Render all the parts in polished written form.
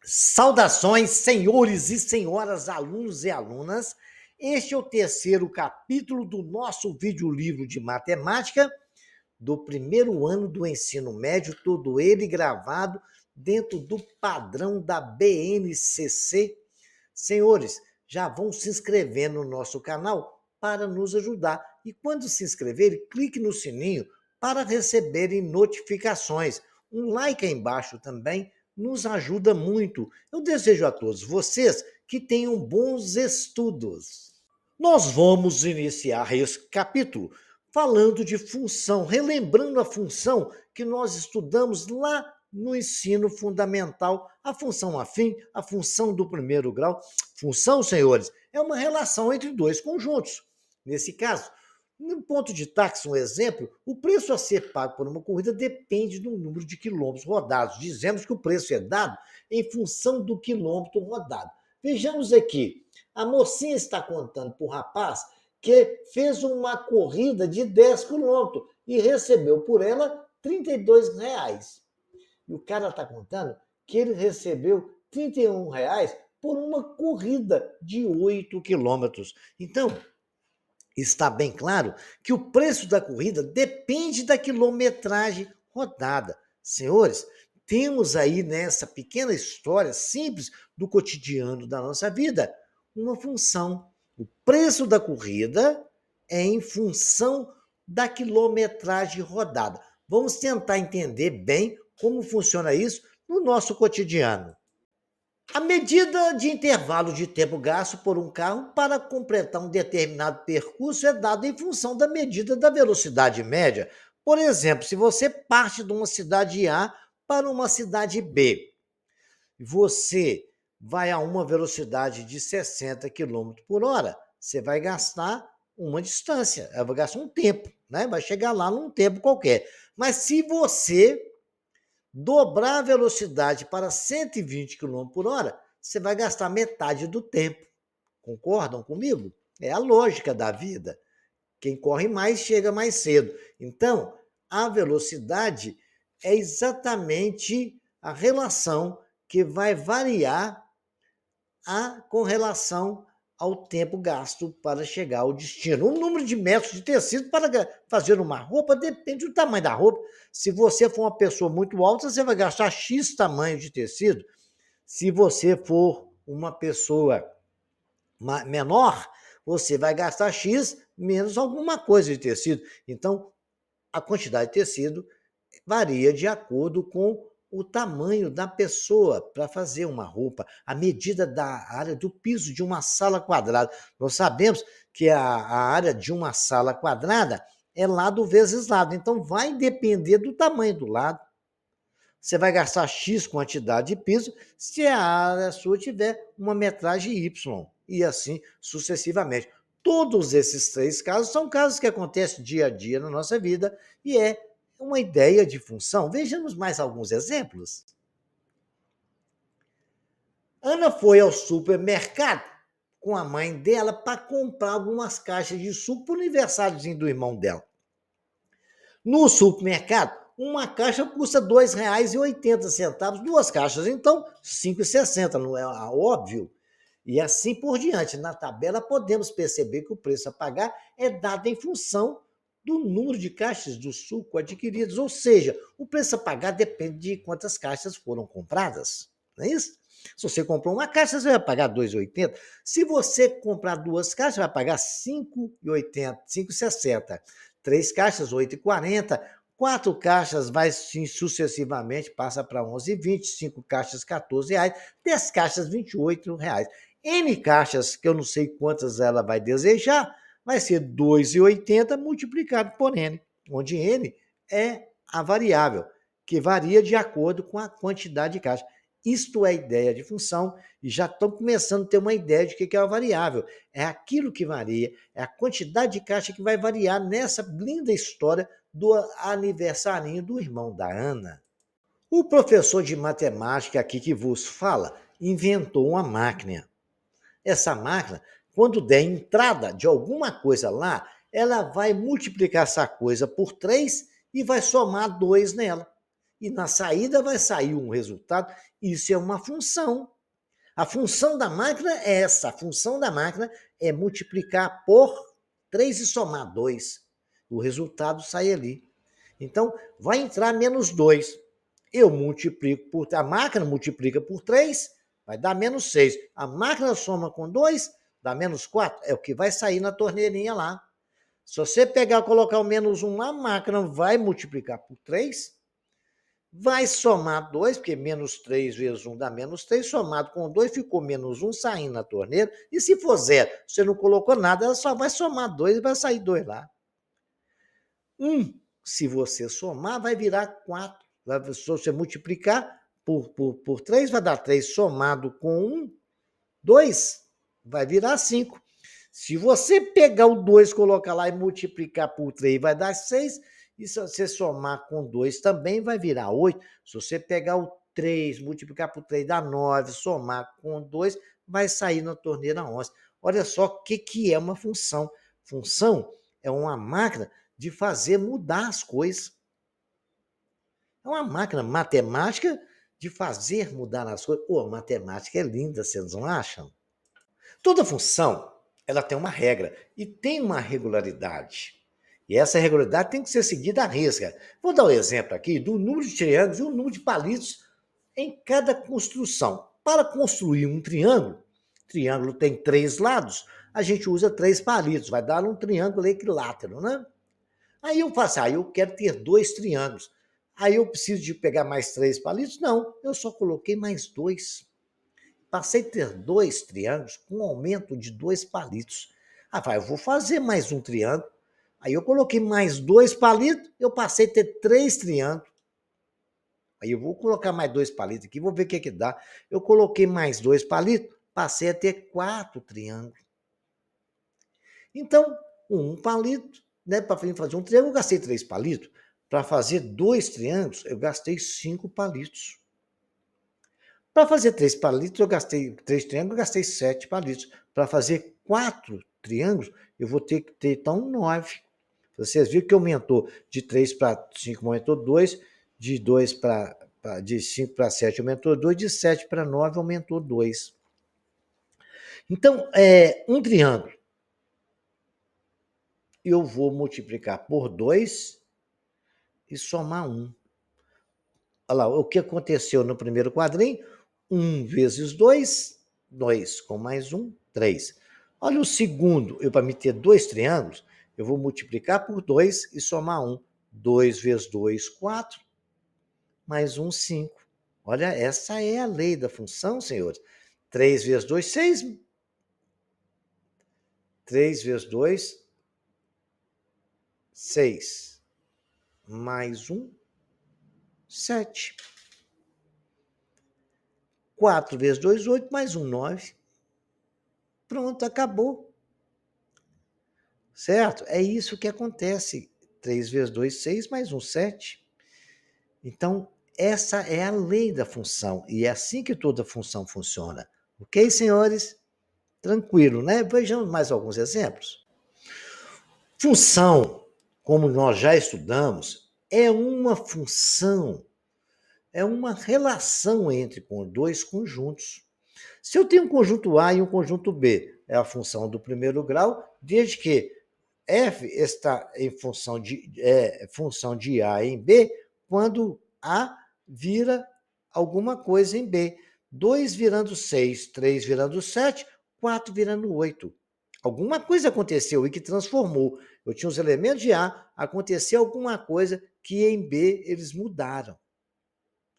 Saudações, senhores e senhoras, alunos e alunas. Este é o terceiro capítulo do nosso videolivro de matemática do primeiro ano do ensino médio, todo ele gravado dentro do padrão da BNCC. Senhores, já vão se inscrevendo no nosso canal para nos ajudar. E quando se inscreverem, clique no sininho para receberem notificações. Um like aí embaixo também nos ajuda muito. Eu desejo a todos vocês que tenham bons estudos. Nós vamos iniciar esse capítulo falando de função, relembrando a função que nós estudamos lá no ensino fundamental, a função afim, a função do primeiro grau. Função, senhores, é uma relação entre dois conjuntos. Nesse caso, no ponto de táxi, um exemplo, o preço a ser pago por uma corrida depende do número de quilômetros rodados. Dizemos que o preço é dado em função do quilômetro rodado. Vejamos aqui, a mocinha está contando para o rapaz que fez uma corrida de 10 quilômetros e recebeu por ela R$ 32. E o cara está contando que ele recebeu R$ 31 por uma corrida de 8 quilômetros. Então, está bem claro que o preço da corrida depende da quilometragem rodada. Senhores, temos aí nessa pequena história simples do cotidiano da nossa vida uma função. O preço da corrida é em função da quilometragem rodada. Vamos tentar entender bem como funciona isso no nosso cotidiano. A medida de intervalo de tempo gasto por um carro para completar um determinado percurso é dada em função da medida da velocidade média. Por exemplo, se você parte de uma cidade A para uma cidade B, você vai a uma velocidade de 60 quilômetros por hora, você vai gastar uma distância, vai gastar um tempo, né? Vai chegar lá num tempo qualquer. Mas se você dobrar a velocidade para 120 km por hora, você vai gastar metade do tempo. Concordam comigo? É a lógica da vida. Quem corre mais chega mais cedo. Então, a velocidade é exatamente a relação que vai variar com relação ao tempo gasto para chegar ao destino. O número de metros de tecido para fazer uma roupa depende do tamanho da roupa. Se você for uma pessoa muito alta, você vai gastar X tamanho de tecido. Se você for uma pessoa menor, você vai gastar X menos alguma coisa de tecido. Então, a quantidade de tecido varia de acordo com o tamanho da pessoa para fazer uma roupa, a medida da área do piso de uma sala quadrada. Nós sabemos que a área de uma sala quadrada é lado vezes lado, então vai depender do tamanho do lado. Você vai gastar X quantidade de piso se a área sua tiver uma metragem Y, e assim sucessivamente. Todos esses três casos são casos que acontecem dia a dia na nossa vida e é uma ideia de função. Vejamos mais alguns exemplos. Ana foi ao supermercado com a mãe dela para comprar algumas caixas de suco para o aniversáriozinho do irmão dela. No supermercado, uma caixa custa R$ 2,80, duas caixas, então R$ 5,60, não é óbvio? E assim por diante. Na tabela, podemos perceber que o preço a pagar é dado em função do número de caixas do suco adquiridas, ou seja, o preço a pagar depende de quantas caixas foram compradas, não é isso? Se você comprou uma caixa, você vai pagar R$ 2,80. Se você comprar duas caixas, vai pagar R$ 5,80, R$ 5,60. Três caixas, R$ 8,40. Quatro caixas vai sim, sucessivamente, passa para R$ 11,20. Cinco caixas, R$ 14,00. 10 caixas, R$ 28,00. N caixas, que eu não sei quantas ela vai desejar, vai ser 2,80 multiplicado por N, onde N é a variável, que varia de acordo com a quantidade de caixas. Isto é a ideia de função e já estão começando a ter uma ideia de que é a variável. É aquilo que varia, é a quantidade de caixa que vai variar nessa linda história do aniversarinho do irmão da Ana. O professor de matemática aqui que vos fala inventou uma máquina. Essa máquina, quando der entrada de alguma coisa lá, ela vai multiplicar essa coisa por 3 e vai somar 2 nela. e na saída vai sair um resultado. Isso é uma função. A função da máquina é essa. A função da máquina é multiplicar por 3 e somar 2. O resultado sai ali. Então, vai entrar menos 2. Eu multiplico por... A máquina multiplica por 3, vai dar menos 6. A máquina soma com 2, dá menos 4. É o que vai sair na torneirinha lá. Se você pegar e colocar o menos 1 lá, a máquina vai multiplicar por 3, vai somar 2, porque menos 3 vezes 1 dá menos 3, somado com 2 ficou menos 1 saindo na torneira. E se for 0, você não colocou nada, ela só vai somar 2 e vai sair 2 lá. Se você somar, vai virar 4. Se você multiplicar por 3, vai dar 3 somado com 1, 2, vai virar 5. Se você pegar o 2, colocar lá e multiplicar por 3, vai dar 6. E se você somar com 2 também, vai virar 8. Se você pegar o 3, multiplicar por 3, dá 9. Somar com 2, vai sair na torneira 11. Olha só o que é uma função. Função é uma máquina de fazer mudar as coisas. É uma máquina matemática de fazer mudar as coisas. Pô, matemática é linda, vocês não acham? Toda função, ela tem uma regra e tem uma regularidade. E essa regularidade tem que ser seguida à risca. Vou dar um exemplo aqui do número de triângulos e o número de palitos em cada construção. Para construir um triângulo tem 3 lados, a gente usa 3 palitos, vai dar um triângulo equilátero, né? Aí eu faço, eu quero ter 2 triângulos. Aí eu preciso de pegar mais 3 palitos? Não, eu só coloquei mais 2. Passei a ter 2 triângulos com um aumento de 2 palitos. Eu vou fazer mais um triângulo. Aí eu coloquei mais 2 palitos, eu passei a ter 3 triângulos. Aí eu vou colocar mais 2 palitos aqui, vou ver o que dá. Eu coloquei mais 2 palitos, passei a ter 4 triângulos. Então, um palito, né, para fazer um triângulo, eu gastei 3 palitos. Para fazer 2 triângulos, eu gastei 5 palitos. Para fazer 3 palitos, eu gastei 3 triângulos, eu gastei 7 palitos. Para fazer 4 triângulos, eu vou ter que ter, então, 9. Vocês viram que aumentou de 3 para 5, aumentou 2, de 2 de 5 para 7 aumentou 2, de 7 para 9 aumentou 2. Então, um triângulo, eu vou multiplicar por 2 e somar 1. Olha lá, o que aconteceu no primeiro quadrinho? 1 vezes 2, 2 com mais 1, 3. Olha o segundo, para me ter 2 triângulos, eu vou multiplicar por 2 e somar 1. 2 vezes 2, 4, mais 1, 5. Olha, essa é a lei da função, senhores. 3 vezes 2, 6. 3 vezes 2, 6. Mais 1, 7. 4 vezes 2, 8, mais 1, 9. Pronto, acabou. Certo? É isso que acontece. 3 vezes 2, 6, mais 1, 7. Então, essa é a lei da função. E é assim que toda função funciona. Ok, senhores? Tranquilo, né? Vejamos mais alguns exemplos. Função, como nós já estudamos, é uma função, é uma relação entre dois conjuntos. Se eu tenho um conjunto A e um conjunto B, é a função do primeiro grau, desde que f está em função de A em B, quando A vira alguma coisa em B. 2 virando 6, 3 virando 7, 4 virando 8. Alguma coisa aconteceu e que transformou. Eu tinha os elementos de A, aconteceu alguma coisa que em B eles mudaram.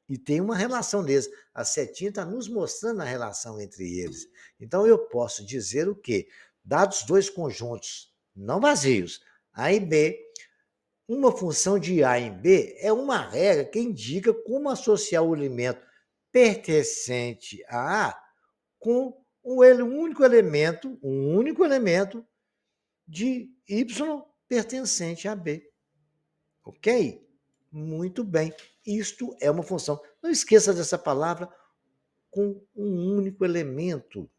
E tem uma relação deles. A setinha está nos mostrando a relação entre eles. Então, eu posso dizer o quê? Dados dois conjuntos não vazios, A e B, uma função de A em B é uma regra que indica como associar o elemento pertencente a A com um único elemento de Y pertencente a B. Ok? Muito bem. Isto é uma função. Não esqueça dessa palavra, com um único elemento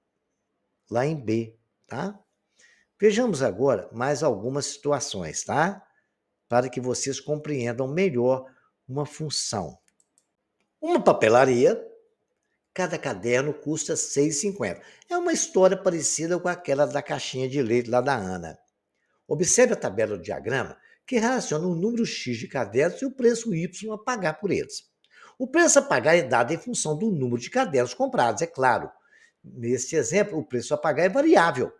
lá em B, tá? Vejamos agora mais algumas situações, tá? Para que vocês compreendam melhor uma função. Uma papelaria, cada caderno custa R$ 6,50. É uma história parecida com aquela da caixinha de leite lá da Ana. Observe a tabela do diagrama que relaciona o número X de cadernos e o preço Y a pagar por eles. O preço a pagar é dado em função do número de cadernos comprados, é claro. Neste exemplo, o preço a pagar é variável,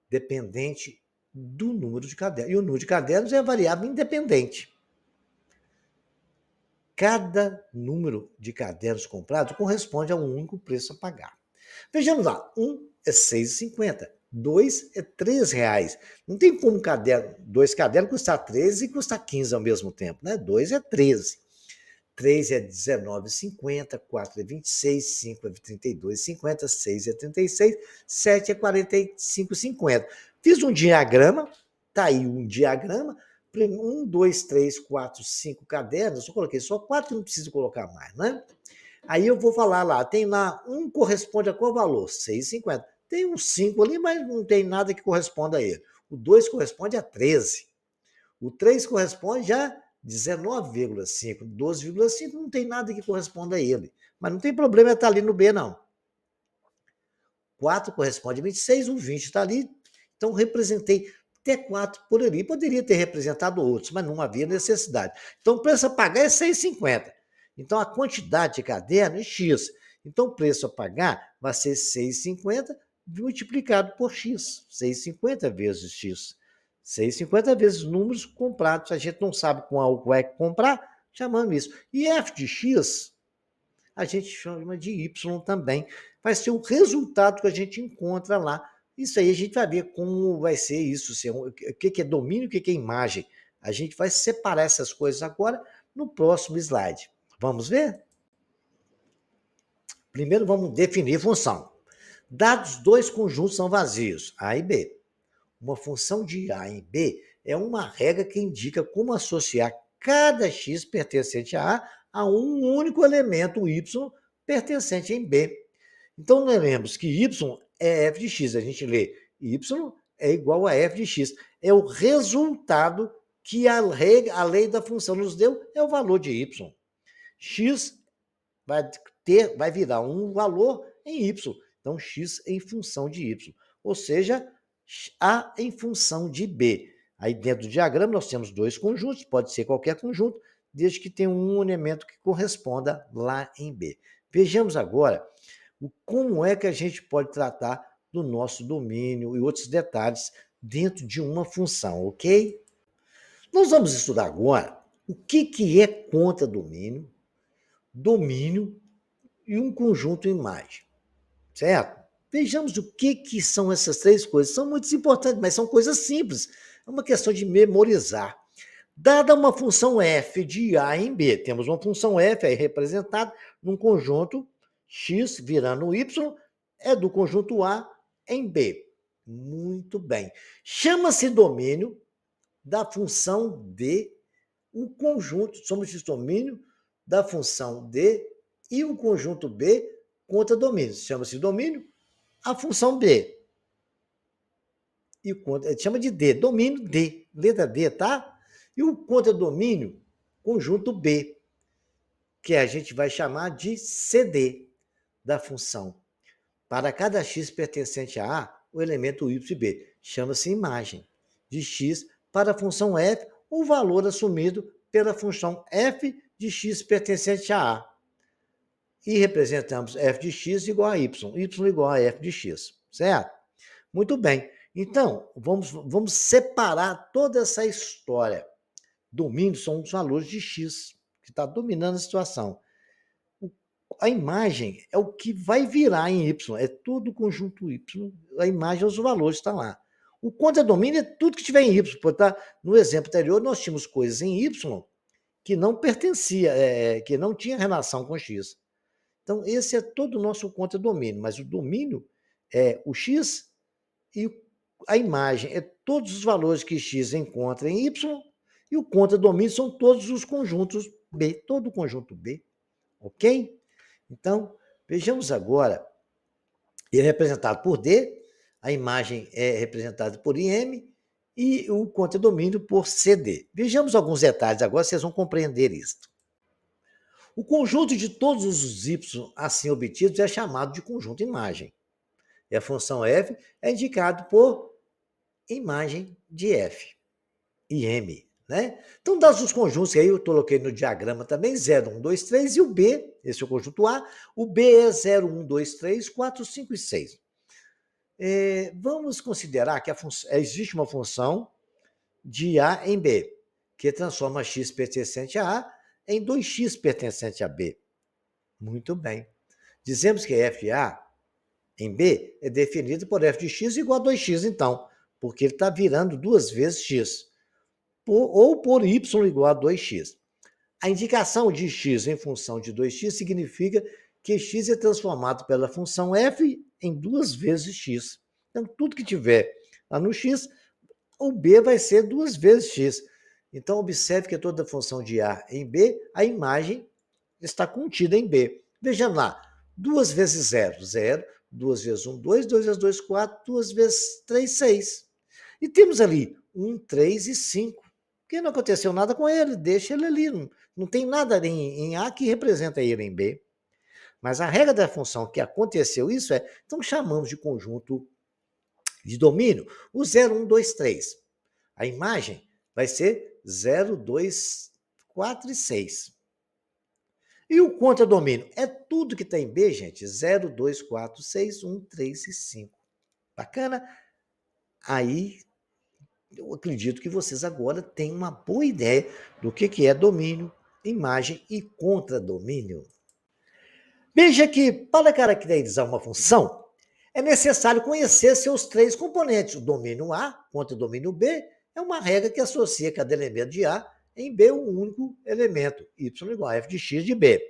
dependente do número de cadernos. E o número de cadernos é variável independente. Cada número de cadernos comprados corresponde a um único preço a pagar. Vejamos lá, é R$ 6,50, 2 é R$ 3. Não tem como dois cadernos custar 13 e custar 15 ao mesmo tempo, né? 2 é 13. 3 é 19,50, 4 é 26, 5 é 32,50, 6 é 36, 7 é 45,50. Fiz um diagrama, tá aí um diagrama, 2, 3, 4, 5 cadernos, eu coloquei só 4, não preciso colocar mais, né? Aí eu vou falar lá, tem lá, um corresponde a qual valor? 6,50. Tem um 5 ali, mas não tem nada que corresponda a ele. O 2 corresponde a 13. O 3 corresponde a 19,5. 12,5 não tem nada que corresponda a ele. Mas não tem problema estar ali no B, não. 4 corresponde a 26, o 20 está ali. Então, representei até 4 por ali. Poderia ter representado outros, mas não havia necessidade. Então, o preço a pagar é 6,50. Então, a quantidade de caderno é X. Então, o preço a pagar vai ser 6,50 multiplicado por X. 6,50 vezes X. 6,50 vezes números comprados. A gente não sabe qual é que comprar, chamamos isso. E f de X, a gente chama de Y também. Vai ser o resultado que a gente encontra lá. Isso aí a gente vai ver como vai ser isso, o que é domínio, o que é imagem. A gente vai separar essas coisas agora no próximo slide. Vamos ver? Primeiro vamos definir função. Dados dois conjuntos são vazios, A e B. Uma função de A em B é uma regra que indica como associar cada x pertencente a A um único elemento y pertencente em B. Então, lembremos que y é f de x. A gente lê y é igual a f de x. É o resultado que a lei da função nos deu, é o valor de y. X vai virar um valor em y. Então, x em função de y. Ou seja, A em função de B. Aí, dentro do diagrama, nós temos dois conjuntos, pode ser qualquer conjunto, desde que tenha um elemento que corresponda lá em B. Vejamos agora como é que a gente pode tratar do nosso domínio e outros detalhes dentro de uma função, ok? Nós vamos estudar agora o que é conta-domínio, domínio e um conjunto imagem, certo? Vejamos o que são essas três coisas. São muito importantes, mas são coisas simples. É uma questão de memorizar. Dada uma função f de A em B, temos uma função f aí representada num conjunto x virando y, é do conjunto A em B. Muito bem. Chama-se domínio da função D, o conjunto, somos de domínio da função D e o conjunto B conta domínio. Chama-se domínio a função B. E o contra, chama de D, domínio D, letra D, tá? E o contra-domínio, conjunto B, que a gente vai chamar de CD da função. Para cada x pertencente a A, o elemento y e b chama-se imagem de x para a função f, o valor assumido pela função f de x pertencente a A. E representamos f de x igual a y igual a f de x, certo? Muito bem. Então, vamos separar toda essa história. Domínio são os valores de x, que está dominando a situação. A imagem é o que vai virar em y, é tudo conjunto y. A imagem, os valores estão lá. O contra-domínio é tudo que tiver em y. Tá? No exemplo anterior, nós tínhamos coisas em y que não pertencia, que não tinha relação com x. Então, esse é todo o nosso contra-domínio, mas o domínio é o x e a imagem é todos os valores que x encontra em y, e o contra-domínio são todos os conjuntos B, todo o conjunto B, ok? Então, vejamos agora, ele é representado por D, a imagem é representada por IM e o contra-domínio por CD. Vejamos alguns detalhes agora, vocês vão compreender isso. O conjunto de todos os y assim obtidos é chamado de conjunto imagem. E a função f é indicado por imagem de f e m. Né? Então, dados os conjuntos, que aí eu coloquei no diagrama também, 0, 1, 2, 3, e o B, esse é o conjunto A, o B é 0, 1, 2, 3, 4, 5 e 6. Vamos considerar que existe uma função de A em B, que transforma x pertencente a A em 2x pertencente a B. Muito bem. Dizemos que FA em B é definido por f de x igual a 2x, então, porque ele está virando duas vezes x, ou por y igual a 2x. A indicação de x em função de 2x significa que x é transformado pela função f em duas vezes x. Então, tudo que tiver lá no x, o b vai ser duas vezes x. Então, observe que toda função de A em B, a imagem está contida em B. Vejamos lá, 2 vezes 0, 0, 2 vezes 1, 2, 2 vezes 2, 4, 2 vezes 3, 6. E temos ali 1, 3 e 5. Porque não aconteceu nada com ele, deixa ele ali. Não tem nada em A que representa ele em B. Mas a regra da função que aconteceu isso então chamamos de conjunto de domínio o 0, 1, 2, 3. A imagem vai ser 0, 2, 4 e 6. E o contradomínio é tudo que está em B, gente. 0, 2, 4, 6, 1, 3 e 5. Bacana? Aí eu acredito que vocês agora têm uma boa ideia do que é domínio, imagem e contradomínio. Veja que, para caracterizar uma função, é necessário conhecer seus três componentes. O domínio A contra o domínio B é uma regra que associa cada elemento de A em B um único elemento, y igual a f de x de B.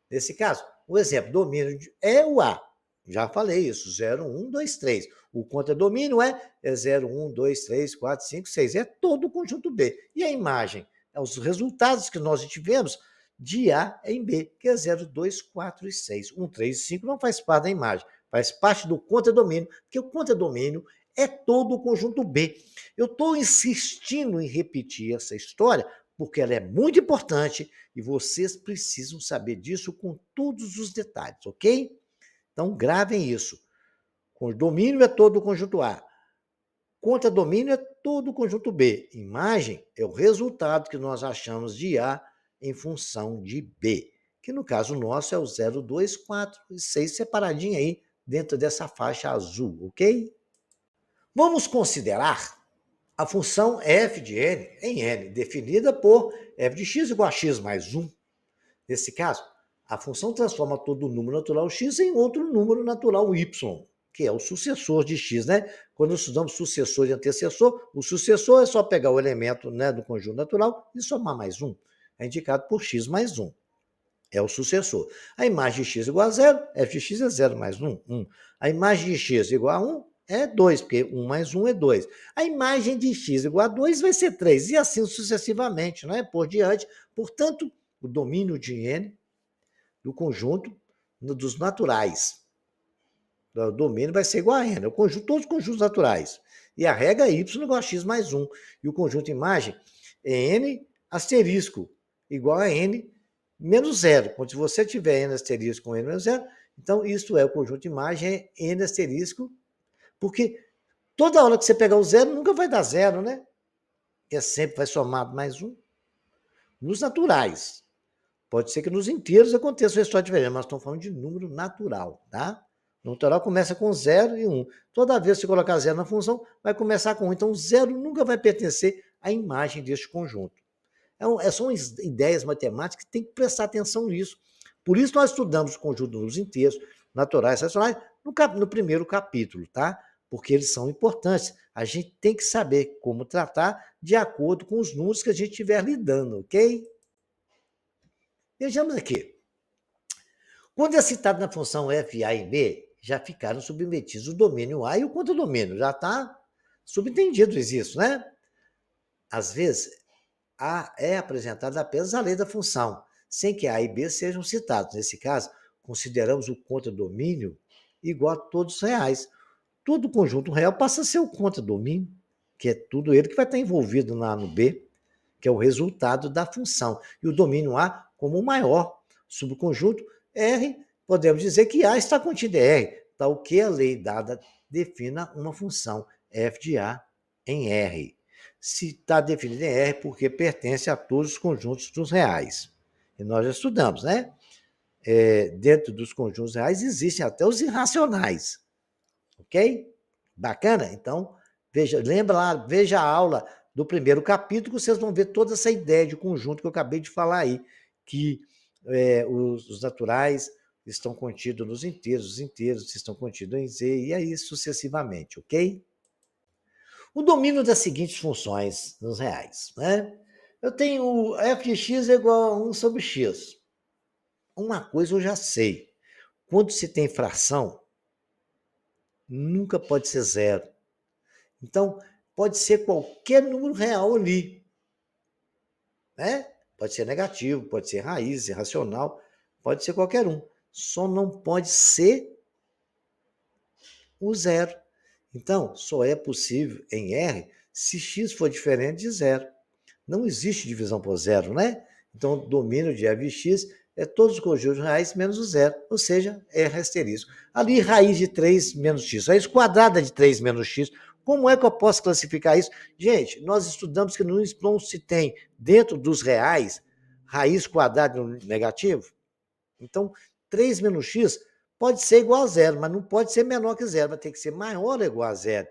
Nesse caso, o exemplo, domínio é o A. Já falei isso, 0, 1, 2, 3. O contradomínio é 0, 1, 2, 3, 4, 5, 6. É todo o conjunto B. E a imagem? É os resultados que nós tivemos de A em B, que é 0, 2, 4 e 6. 1, 3 e 5 não faz parte da imagem, faz parte do contradomínio, porque o contradomínio é todo o conjunto B. Eu estou insistindo em repetir essa história porque ela é muito importante e vocês precisam saber disso com todos os detalhes, ok? Então, gravem isso. Domínio é todo o conjunto A. Contradomínio é todo o conjunto B. Imagem é o resultado que nós achamos de A em função de B, que no caso nosso é o 0, 2, 4 e 6 separadinho aí dentro dessa faixa azul, ok? Vamos considerar a função f de n em n, definida por f de x igual a x mais 1. Nesse caso, a função transforma todo número natural x em outro número natural y, que é o sucessor de x, né? Quando estudamos sucessor e antecessor, o sucessor é só pegar o elemento, né, do conjunto natural e somar mais 1. É indicado por x mais 1. É o sucessor. A imagem de x igual a 0, f de x é 0 mais 1, 1. A imagem de x igual a 1 é 2, porque 1 mais 1 é 2. A imagem de x igual a 2 vai ser 3, e assim sucessivamente, né? Por diante. Portanto, o domínio de n do conjunto dos naturais. O domínio vai ser igual a n, todos os conjuntos naturais. E a regra é y igual a x mais 1. E o conjunto imagem é n asterisco igual a n menos 0. Quando você tiver n asterisco com n menos 0, então isso é o conjunto imagem, é n asterisco, porque toda hora que você pegar o 0, nunca vai dar 0, né? Porque sempre vai somar mais 1. Nos naturais. Pode ser que nos inteiros aconteça uma história diferente, mas estamos falando de número natural, tá? O natural começa com 0 e 1. Toda vez que você colocar 0 na função, vai começar com 1. Então, 0 nunca vai pertencer à imagem deste conjunto. São ideias matemáticas que tem que prestar atenção nisso. Por isso, nós estudamos o conjunto de números inteiros, naturais e racionais, no primeiro capítulo, tá? Porque eles são importantes. A gente tem que saber como tratar de acordo com os números que a gente estiver lidando, ok? Vejamos aqui. Quando é citado na função f, a e b, já ficaram submetidos o domínio A e o contradomínio. Já está subentendido isso, né? Às vezes, A é apresentada apenas a lei da função, sem que A e B sejam citados. Nesse caso, consideramos o contradomínio igual a todos os reais. Todo conjunto real passa a ser o contradomínio, que é tudo ele que vai estar envolvido no B, que é o resultado da função. E o domínio A como o maior, subconjunto R, podemos dizer que A está contido em R, tal que a lei dada defina uma função f de A em R. Se está definido em R, porque pertence a todos os conjuntos dos reais. E nós já estudamos, né? Dentro dos conjuntos reais existem até os irracionais. Ok? Bacana? Então, lembra lá, veja a aula do primeiro capítulo, vocês vão ver toda essa ideia de conjunto que eu acabei de falar aí, que os naturais estão contidos nos inteiros, os inteiros estão contidos em Z, e aí sucessivamente, ok? O domínio das seguintes funções nos reais, né? Eu tenho f de x é igual a 1 sobre x. Uma coisa eu já sei. Quando se tem fração, nunca pode ser zero. Então, pode ser qualquer número real ali. Né? Pode ser negativo, pode ser raiz, irracional, pode ser qualquer um. Só não pode ser o zero. Então, só é possível em R se x for diferente de zero. Não existe divisão por zero, né? Então, o domínio de f de x é todos os conjuntos reais menos o zero, ou seja, R asterisco. Ali, raiz de 3 menos x, raiz quadrada de 3 menos x. Como é que eu posso classificar isso? Gente, nós estudamos que no não se tem, dentro dos reais, raiz quadrada no negativo. Então, 3 menos x pode ser igual a zero, mas não pode ser menor que zero, vai ter que ser maior ou igual a zero.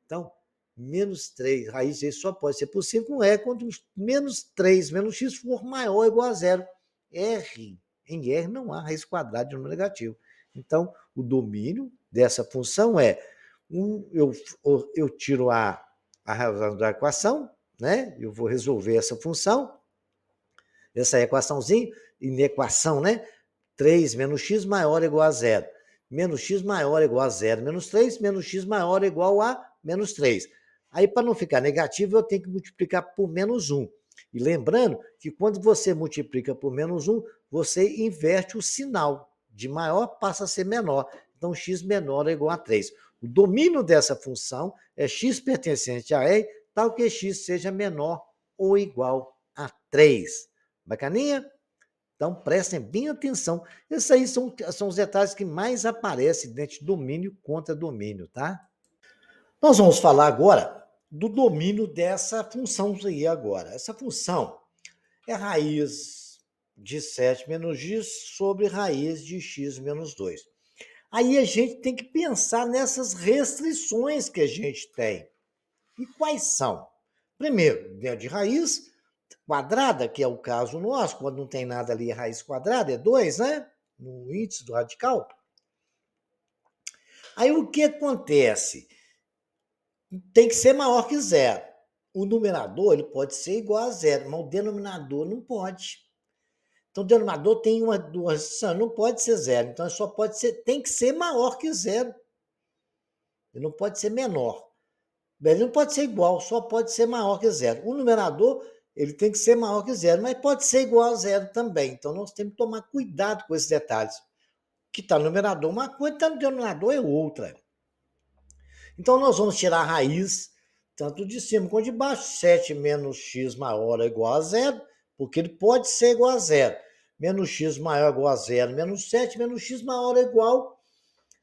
Então, menos 3, raiz disso só pode ser possível com E quando menos 3 menos x for maior ou igual a zero. Em R não há raiz quadrada de número negativo. Então, o domínio dessa função é, eu tiro a razão da equação, né? Eu vou resolver essa função, essa equaçãozinha, inequação, né? 3 menos x maior ou igual a zero. Menos x maior ou igual a zero, menos 3, menos x maior ou igual a menos 3. Aí, para não ficar negativo, eu tenho que multiplicar por menos 1. E lembrando que quando você multiplica por menos 1, você inverte o sinal. De maior passa a ser menor. Então, x menor ou igual a 3. O domínio dessa função é x pertencente a E, tal que x seja menor ou igual a 3. Bacaninha? Então, prestem bem atenção. Esses aí são os detalhes que mais aparecem dentro de domínio contra domínio, tá? Nós vamos falar agora do domínio dessa função aí agora. Essa função é raiz de 7 menos x sobre raiz de x menos 2. Aí a gente tem que pensar nessas restrições que a gente tem. E quais são? Primeiro, dentro de raiz quadrada, que é o caso nosso, quando não tem nada ali, raiz quadrada, é 2, né? No índice do radical. Aí o que acontece? Tem que ser maior que zero. O numerador ele pode ser igual a zero, mas o denominador não pode. Então, o denominador tem duas, não pode ser zero. Então, só pode ser, tem que ser maior que zero. Ele não pode ser menor. Ele não pode ser igual, só pode ser maior que zero. O numerador ele tem que ser maior que zero, mas pode ser igual a zero também. Então, nós temos que tomar cuidado com esses detalhes. Que está no numerador uma coisa, está no denominador é outra. Então, nós vamos tirar a raiz, tanto de cima quanto de baixo. 7 menos x maior ou igual a zero, porque ele pode ser igual a zero. Menos x maior ou igual a zero, menos 7, menos x maior ou igual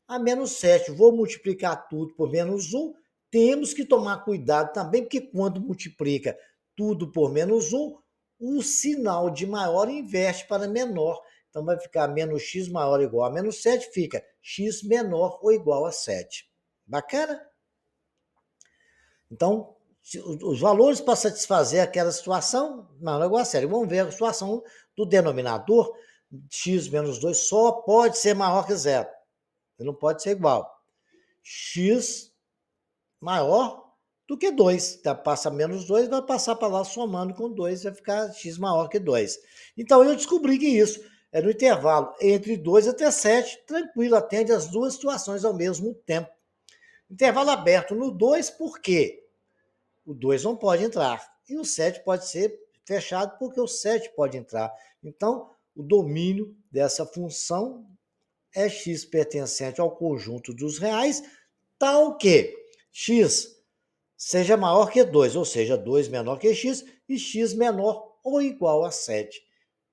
a menos 7. Vou multiplicar tudo por menos 1. Temos que tomar cuidado também, porque quando multiplica tudo por menos 1, o sinal de maior inverte para menor. Então, vai ficar menos x maior ou igual a menos 7, fica x menor ou igual a 7. Bacana? Então, os valores para satisfazer aquela situação, maior ou igual a 7. Vamos ver a situação do denominador, x menos 2 só pode ser maior que zero. Ele não pode ser igual. X maior do que 2. Tá, passa menos 2, vai passar para lá somando com 2, vai ficar x maior que 2. Então, eu descobri que isso é no intervalo entre 2 até 7, tranquilo, atende as duas situações ao mesmo tempo. Intervalo aberto no 2, por quê? O 2 não pode entrar. E o 7 pode ser fechado porque o 7 pode entrar. Então, o domínio dessa função é x pertencente ao conjunto dos reais, tal que x seja maior que 2, ou seja, 2 menor que x e x menor ou igual a 7.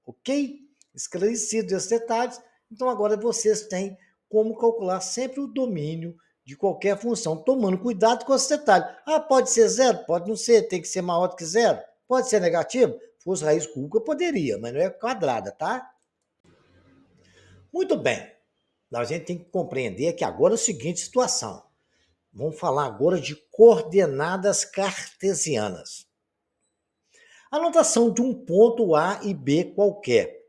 Ok? esclarecido esses detalhes, então agora vocês têm como calcular sempre o domínio de qualquer função, tomando cuidado com esse detalhe. Ah, pode ser zero? Pode não ser, tem que ser maior do que zero. Pode ser negativo? Fosse raiz cúbica, poderia, mas não é quadrada, tá? Muito bem. A gente tem que compreender que agora é a seguinte situação. Vamos falar agora de coordenadas cartesianas. A notação de um ponto A e B qualquer.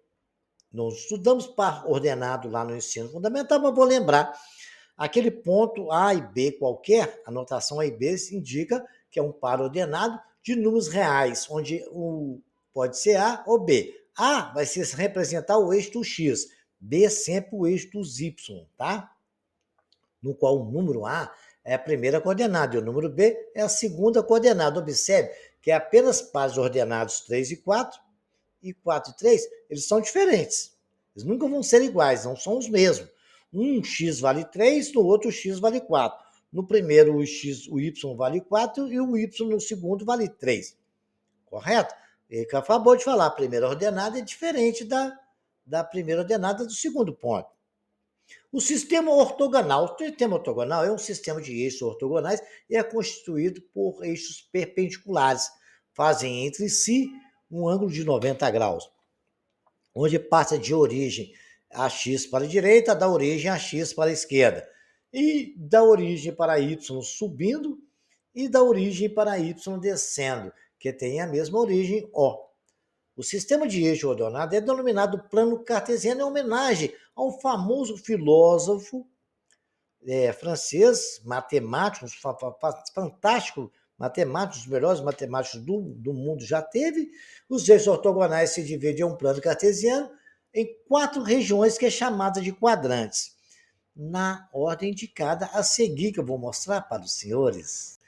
Nós estudamos par ordenado lá no ensino fundamental, mas vou lembrar. Aquele ponto A e B qualquer, a notação A e B indica que é um par ordenado de números reais, onde pode ser A ou B. A vai ser representar o eixo do X, B sempre o eixo dos Y, tá? No qual o número A é a primeira coordenada e o número B é a segunda coordenada. Observe que é apenas pares ordenados 3 e 4, e 4 e 3, eles são diferentes. Eles nunca vão ser iguais, não são os mesmos. Um x vale 3, no outro x vale 4. No primeiro o y vale 4 e o y no segundo vale 3. Correto? Ele acabou de falar, a primeira ordenada é diferente da primeira ordenada do segundo ponto. O sistema ortogonal. O sistema ortogonal é um sistema de eixos ortogonais e é constituído por eixos perpendiculares. Fazem entre si um ângulo de 90 graus, onde passa de origem a x para a direita, da origem a x para a esquerda, e da origem para y subindo e da origem para y descendo, que tem a mesma origem O. O sistema de eixo ordenado é denominado plano cartesiano em homenagem a um famoso filósofo francês, matemático, fantástico matemático, os melhores matemáticos do mundo já teve. Os eixos ortogonais se dividem em um plano cartesiano em 4 regiões que é chamada de quadrantes, na ordem indicada a seguir, que eu vou mostrar para os senhores.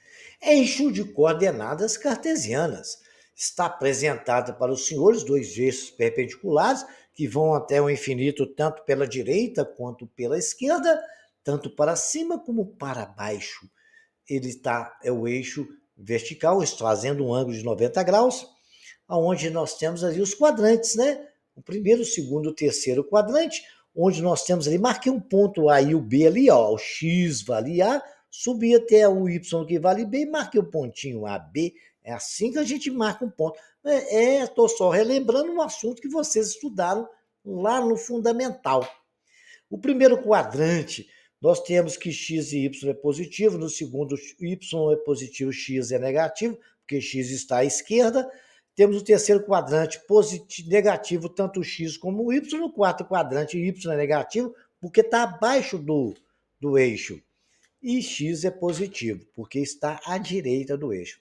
Eixo de coordenadas cartesianas. Está apresentado para os senhores 2 eixos perpendiculares que vão até o infinito, tanto pela direita quanto pela esquerda, tanto para cima como para baixo. É o eixo vertical, fazendo um ângulo de 90 graus, onde nós temos ali os quadrantes, né? O primeiro, o segundo, o terceiro quadrante, onde nós temos ali, marquei um ponto A e o B ali, ó, o X vale A, subi até o Y que vale B, e marquei o pontinho AB. É assim que a gente marca um ponto. Estou só relembrando um assunto que vocês estudaram lá no fundamental. O primeiro quadrante, nós temos que x e y é positivo, no segundo y é positivo, x é negativo, porque x está à esquerda. Temos o terceiro quadrante positivo, negativo, tanto o x como o y. No quarto quadrante, y é negativo, porque está abaixo do eixo. E x é positivo, porque está à direita do eixo.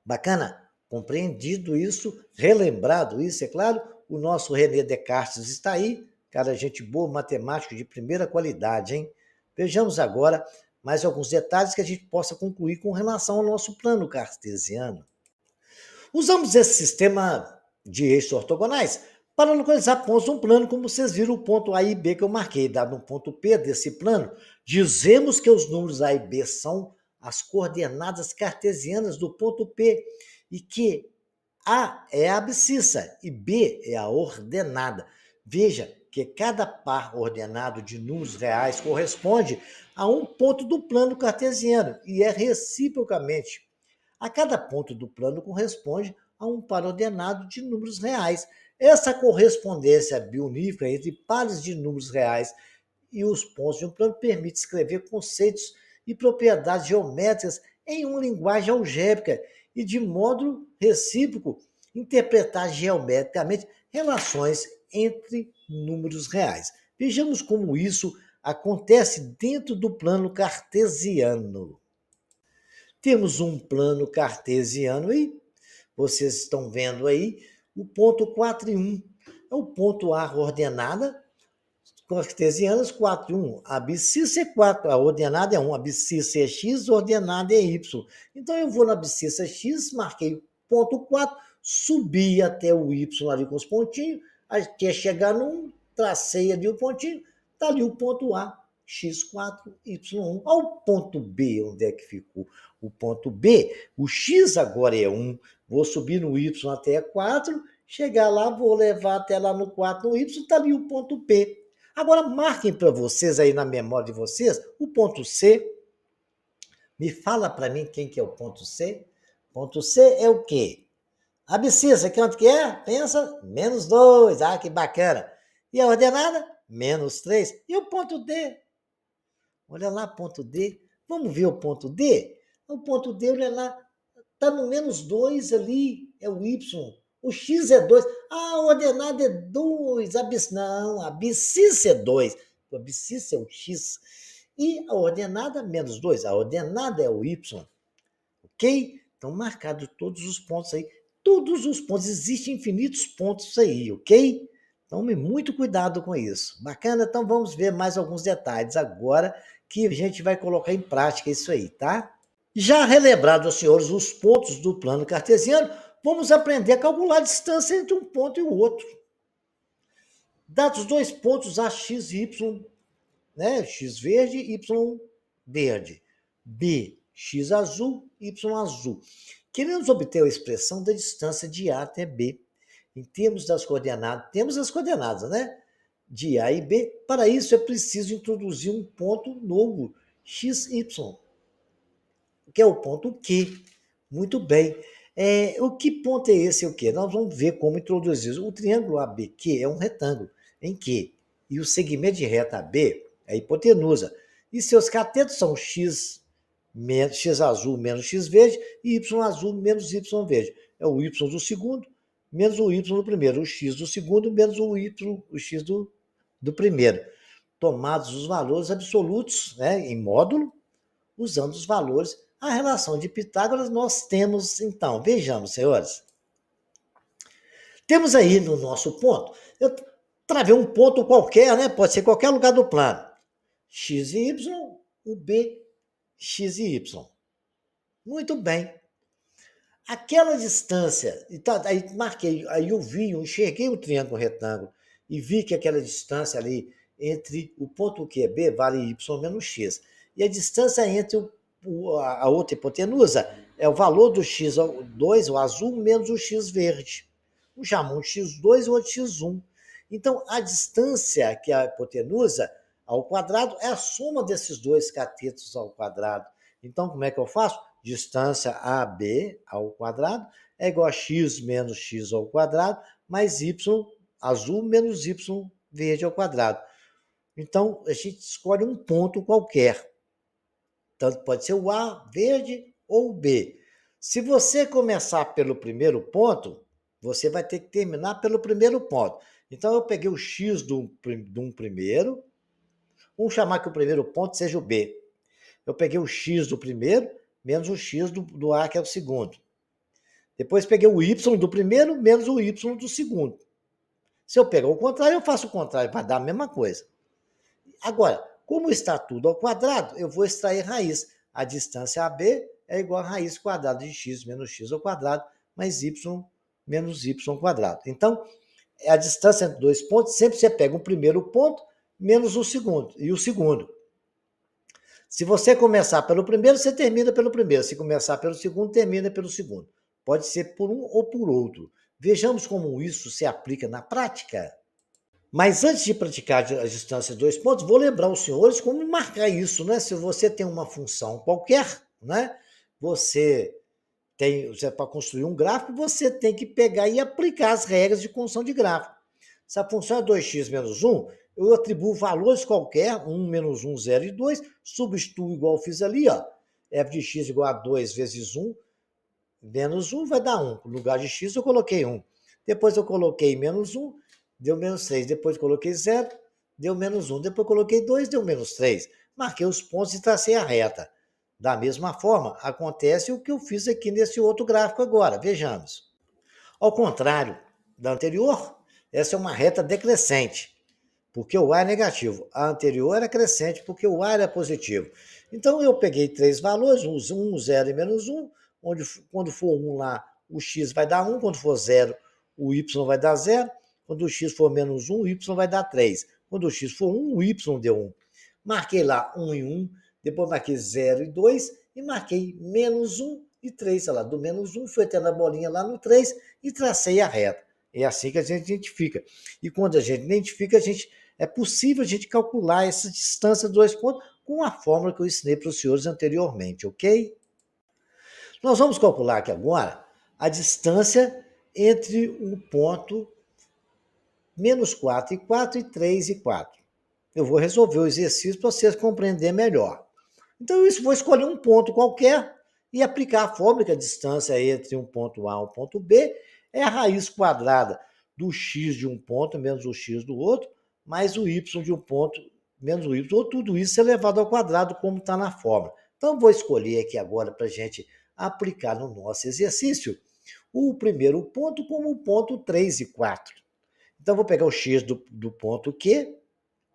Bacana? Compreendido isso, relembrado isso, é claro, o nosso René Descartes está aí, cara, gente boa, matemático de primeira qualidade, hein? Vejamos agora mais alguns detalhes que a gente possa concluir com relação ao nosso plano cartesiano. Usamos esse sistema de eixos ortogonais para localizar pontos de um plano, como vocês viram o ponto A e B que eu marquei, dado no ponto P desse plano, dizemos que os números A e B são as coordenadas cartesianas do ponto P e que A é a abscissa e B é a ordenada. Veja que cada par ordenado de números reais corresponde a um ponto do plano cartesiano e é reciprocamente. A cada ponto do plano corresponde a um par ordenado de números reais. Essa correspondência bionífica entre pares de números reais e os pontos de um plano permite escrever conceitos e propriedades geométricas em uma linguagem algébrica e, de modo recíproco, interpretar geometricamente relações entre números reais. Vejamos como isso acontece dentro do plano cartesiano. Temos um plano cartesiano aí, vocês estão vendo aí, o ponto 4 e 1 é o ponto A ordenada, cartesianas 4 e 1. A abscissa é 4, a ordenada é 1, a abscissa é x, a ordenada é y. Então eu vou na abscissa x, marquei ponto 4, subi até o y ali com os pontinhos, até chegar no 1, tracei ali o pontinho, está ali o ponto A, x4, y1. Olha o ponto B, onde é que ficou? O ponto B, o x agora é 1, vou subir no y até 4, Chegar lá, vou levar até lá no 4 no Y, está ali o ponto P. Agora, marquem para vocês aí na memória de vocês o ponto C. Me fala para mim quem que é o ponto C. Ponto C é o quê? Abscissa, quanto que é? Pensa, -2. Ah, que bacana. E a ordenada? -3. E o ponto D? Olha lá, ponto D. Vamos ver o ponto D? O ponto D, olha lá, está no -2 ali, é o Y. O X é 2. Ah, a ordenada é 2. Não, a abscissa é 2. O abscissa é o X. E a ordenada, -2. A ordenada é o Y. Ok? Então, marcado todos os pontos aí. Todos os pontos. Existem infinitos pontos aí, ok? Tome muito cuidado com isso. Bacana? Então, vamos ver mais alguns detalhes agora que a gente vai colocar em prática isso aí, tá? Já relembrado aos senhores os pontos do plano cartesiano, vamos aprender a calcular a distância entre um ponto e o outro. Dados dois pontos A, X e Y, né? X verde, Y verde. B, X azul, Y azul. Queremos obter a expressão da distância de A até B. Em termos das coordenadas, temos as coordenadas, né? De A e B. Para isso é preciso introduzir um ponto novo, XY, que é o ponto Q. Muito bem. O que ponto é esse? O quê? Nós vamos ver como introduzir. O triângulo ABQ é um retângulo em Q. E o segmento de reta AB é a hipotenusa. E seus catetos são X azul menos X verde e Y azul menos Y verde. É o Y do segundo menos o Y do primeiro. O X do segundo menos o X do primeiro. Tomados os valores absolutos, né, em módulo, usando os valores. A relação de Pitágoras nós temos, então, vejamos, senhores. Temos aí no nosso ponto, eu travei um ponto qualquer, né? Pode ser qualquer lugar do plano. X e Y, o B, X e Y. Muito bem. Aquela distância, então, aí marquei, aí eu enxerguei o triângulo retângulo e vi que aquela distância ali entre o ponto Q e B vale Y menos X. E a distância entre a outra hipotenusa é o valor do X2, o azul, menos o X verde. Um chama um X2 e o outro X1. Então, a distância que é a hipotenusa ao quadrado é a soma desses dois catetos ao quadrado. Então, como é que eu faço? Distância AB ao quadrado é igual a x menos x ao quadrado, mais y azul menos y verde ao quadrado. Então, a gente escolhe um ponto qualquer. Tanto pode ser o A verde ou o B. Se você começar pelo primeiro ponto, você vai ter que terminar pelo primeiro ponto. Então, eu peguei o x de um primeiro, vamos chamar que o primeiro ponto seja o B. Eu peguei o x do primeiro, menos o x do A, que é o segundo. Depois peguei o y do primeiro, menos o y do segundo. Se eu pegar o contrário, eu faço o contrário, vai dar a mesma coisa. Agora, como está tudo ao quadrado, eu vou extrair raiz. A distância AB é igual a raiz quadrada de x menos x ao quadrado, mais y menos y ao quadrado. Então, a distância entre dois pontos, sempre você pega o primeiro ponto, menos o segundo, e o segundo. Se você começar pelo primeiro, você termina pelo primeiro. Se começar pelo segundo, termina pelo segundo. Pode ser por um ou por outro. Vejamos como isso se aplica na prática. Mas antes de praticar a distância de dois pontos, vou lembrar os senhores como marcar isso, né? Se você tem uma função qualquer, né? Você para construir um gráfico, você tem que pegar e aplicar as regras de construção de gráfico. Se a função é 2x menos 1, eu atribuo valores qualquer, 1 menos 1, 0 e 2, substituo igual eu fiz ali, ó, f de x igual a 2 vezes 1, menos 1 vai dar 1. No lugar de x eu coloquei 1. Depois eu coloquei menos 1, deu menos 3. Depois eu coloquei 0, deu menos 1. Depois eu coloquei 2, deu menos 3. Marquei os pontos e tracei a reta. Da mesma forma, acontece o que eu fiz aqui nesse outro gráfico agora. Vejamos. Ao contrário da anterior, essa é uma reta decrescente, porque o A é negativo. A anterior era crescente, porque o A era positivo. Então, eu peguei três valores, 1, 0 e menos 1, onde quando for 1 lá, o x vai dar 1, quando for 0, o y vai dar 0, quando o x for menos 1, o y vai dar 3. Quando o x for 1, o y deu 1. Marquei lá 1 e 1, depois marquei 0 e 2, e marquei menos 1 e 3. Olha lá, do menos 1 fui até na bolinha lá no 3 e tracei a reta. É assim que a gente identifica. E quando a gente identifica, é possível a gente calcular essa distância dos dois pontos com a fórmula que eu ensinei para os senhores anteriormente, ok? Nós vamos calcular aqui agora a distância entre o ponto -4 e 4 e 3 e 4. Eu vou resolver o exercício para vocês compreenderem melhor. Então, isso vou escolher um ponto qualquer e aplicar a fórmula que a distância entre um ponto A e um ponto B é a raiz quadrada do x de um ponto menos o x do outro, mais o y de um ponto menos o y, ou tudo isso elevado ao quadrado, como está na fórmula. Então, vou escolher aqui agora para a gente aplicar no nosso exercício o primeiro ponto como o ponto 3 e 4. Então, vou pegar o x do ponto Q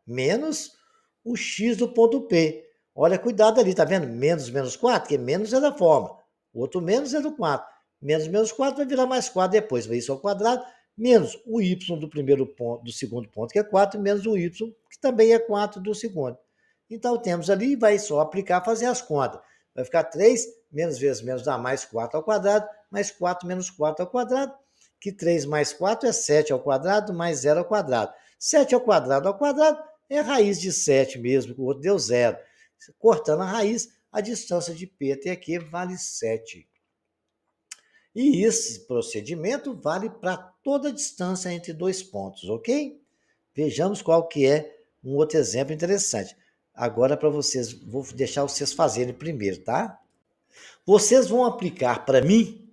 menos o x do ponto P. Olha, cuidado ali, tá vendo? Menos 4, que menos é da forma. O outro menos é do 4. Menos 4 vai virar mais 4 depois, vai isso ao quadrado, menos o y do primeiro ponto, do segundo ponto, que é 4, menos o y, que também é 4 do segundo. Então, temos ali, vai só aplicar, fazer as contas. Vai ficar 3, menos vezes menos dá mais 4 ao quadrado, mais 4 menos 4 ao quadrado, que 3 mais 4 é 7 ao quadrado, mais 0 ao quadrado. 7 ao quadrado é a raiz de 7 mesmo, que o outro deu 0. Cortando a raiz, a distância de P até aqui vale 7. E esse procedimento vale para toda a distância entre dois pontos, ok? Vejamos qual que é um outro exemplo interessante. Agora para vocês, vou deixar vocês fazerem primeiro, tá? Vocês vão aplicar para mim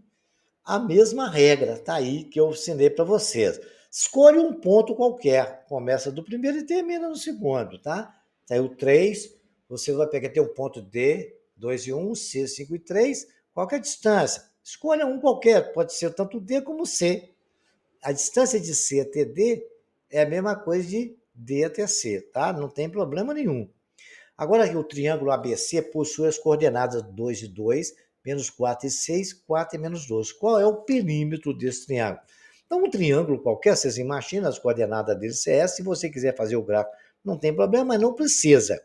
a mesma regra, tá aí, que eu ensinei para vocês. Escolhe um ponto qualquer, começa do primeiro e termina no segundo, tá? Saiu 3, você vai pegar, tem um ponto D, 2 e 1, C, 5 e 3, qual que é a distância? Escolha um qualquer, pode ser tanto D como C. A distância de C até D é a mesma coisa de D até C, tá? Não tem problema nenhum. Agora, o triângulo ABC possui as coordenadas 2 e 2, menos 4 e 6, 4 e menos 12. Qual é o perímetro desse triângulo? Então, um triângulo qualquer, vocês imaginam, as coordenadas dele é essa. Se você quiser fazer o gráfico, não tem problema, mas não precisa.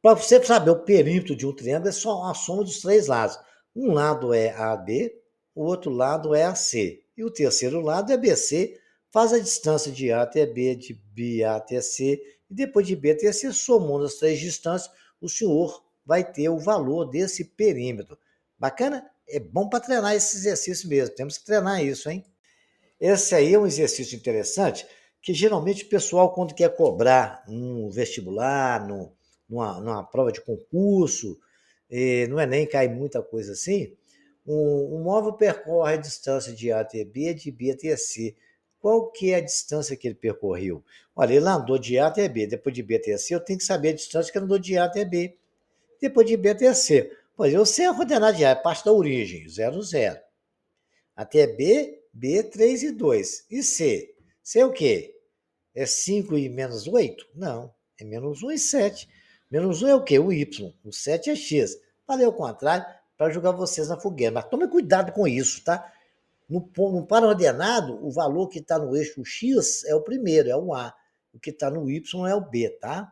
Para você saber o perímetro de um triângulo, é só a soma dos três lados. Um lado é AB, o outro lado é AC. E o terceiro lado é BC. Faz a distância de A até B, de B até C, e depois de B até C, somando as três distâncias, o senhor vai ter o valor desse perímetro. Bacana? É bom para treinar esse exercício mesmo. Temos que treinar isso, hein? Esse aí é um exercício interessante que geralmente o pessoal, quando quer cobrar um vestibular, numa prova de concurso, no Enem cai muita coisa assim, um móvel percorre a distância de A até B, de B até C. Qual que é a distância que ele percorreu? Olha, ele andou de A até B, depois de B até C, eu tenho que saber a distância que ele andou de A até B, depois de B até C. Pois eu sei a coordenada de A, é parte da origem, 0, 0. Até B, B, 3 e 2. E C? C é o quê? É 5 e menos 8? Não, é menos 1 e 7. Menos 1 é o quê? O Y. O 7 é X. Falei ao contrário para jogar vocês na fogueira. Mas tome cuidado com isso, tá? No par ordenado, o valor que está no eixo X é o primeiro, é o A. O que está no Y é o B, tá?